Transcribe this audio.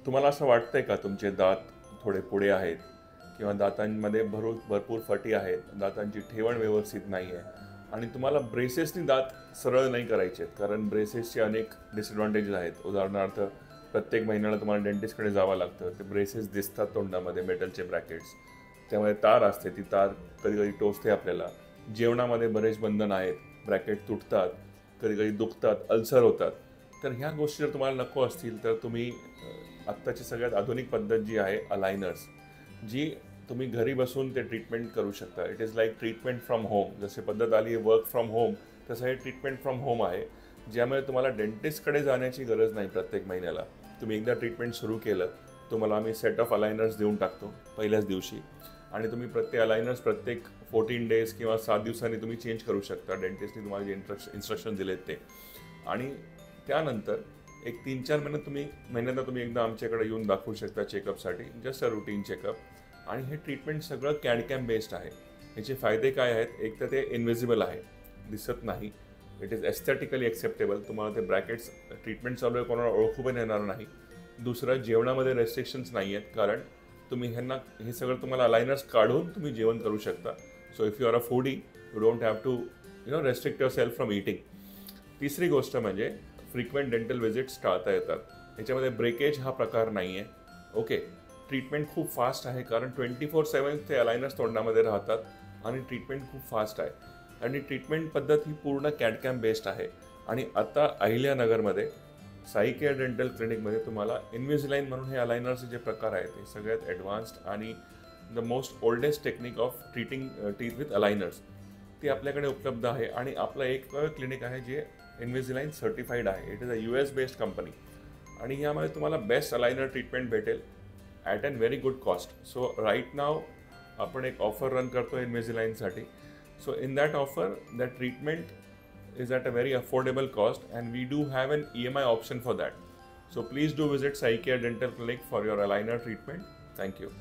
तुम्हाला असं वाटतंय का तुमचे दात थोडे पुढे आहेत किंवा दातांमध्ये भरपूर फटी आहेत, दातांची ठेवण व्यवस्थित नाही आहे आणि तुम्हाला ब्रेसेसनी दात सरळ नाही करायचे आहेत, कारण ब्रेसेसचे अनेक डिसएडव्हान्टेजेस आहेत. उदाहरणार्थ, प्रत्येक महिन्याला तुम्हाला डेंटिस्टकडे जावं लागतं. ते ब्रेसेस दिसतात तोंडामध्ये, मेटलचे ब्रॅकेट्स. त्यामुळे तार असते, ती तार कधी कधी टोचते आपल्याला. जेवणामध्ये बरेच बंधन आहेत, ब्रॅकेट तुटतात, कधी कधी दुखतात, अल्सर होतात. तर ह्या गोष्टी जर तुम्हाला नको असतील तर तुम्ही आत्ताची सगळ्यात आधुनिक पद्धत जी आहे, अलायनर्स, जी तुम्ही घरी बसून ते ट्रीटमेंट करू शकता. It is like treatment from home. जसे पद्धत आली आहे वर्क फ्रॉम होम, तसं हे ट्रीटमेंट फ्रॉम होम आहे, ज्यामुळे तुम्हाला डेंटिस्टकडे जाण्याची गरज नाही. प्रत्येक महिन्याला तुम्ही एकदा ट्रीटमेंट सुरू केलं, तुम्हाला आम्ही सेट ऑफ अलायनर्स देऊन टाकतो पहिल्याच दिवशी, आणि तुम्ही प्रत्येक 14 डेज किंवा 7 दिवसांनी तुम्ही चेंज करू शकता. डेंटिस्टने तुम्हाला जे इन्स्ट्रक्शन दिलेत ते. आणि त्यानंतर एक 3-4 महिन्यात तुम्ही एकदा आमच्याकडे येऊन दाखवू शकता चेकअपसाठी, जस्ट अ रुटीन चेकअप. आणि हे ट्रीटमेंट सगळं कॅडकॅम बेस्ड आहे. ह्याचे फायदे काय आहेत? एक तर ते इनव्हिजिबल आहे, दिसत नाही. It is aesthetically acceptable. तुम्हाला ते ब्रॅकेट्स ट्रीटमेंट चालू आहे कोणाला ओळखू पण येणार नाही. दुसरं, जेवणामध्ये रेस्ट्रिक्शन्स नाही आहेत, कारण तुम्ही हे सगळं तुम्हाला अलायनर्स काढून तुम्ही जेवण करू शकता. So if you are a foodie, you don't have to restrict yourself from eating. तिसरी गोष्ट म्हणजे फ्रिक्वेंट डेंटल व्हिजिट्स टाळता येतात. याच्यामध्ये ब्रेकेज हा प्रकार नाही आहे. ओके, ट्रीटमेंट खूप फास्ट आहे, कारण 24/7 ते अलायनर्स तोंडामध्ये राहतात आणि ट्रीटमेंट खूप फास्ट आहे. आणि ट्रीटमेंट पद्धत ही पूर्ण कॅडकॅम बेस्ड आहे. आणि आता अहिल्यानगरमध्ये साई केअर डेंटल क्लिनिकमध्ये तुम्हाला इन्व्हिजिलाइन म्हणून हे अलायनर्सचे जे प्रकार आहेत, हे सगळ्यात ॲडव्हान्स्ड आणि the most oldest technique of treating teeth with aligners, ते आपल्याकडे उपलब्ध आहे. आणि आपलं एक क्लिनिक आहे जे इन्व्हिजिलाइन सर्टिफाईड आहे. It is a US based company. आणि यामध्ये तुम्हाला बेस्ट अलायनर ट्रीटमेंट भेटेल at an very good cost. So right नाव आपण एक ऑफर रन करतो इन्व्हिजिलाइनसाठी. So in that offer, the treatment is at a very affordable cost, and we do have an EMI option for that. So please do visit Sai Care Dental Clinic for your aligner treatment. Thank you.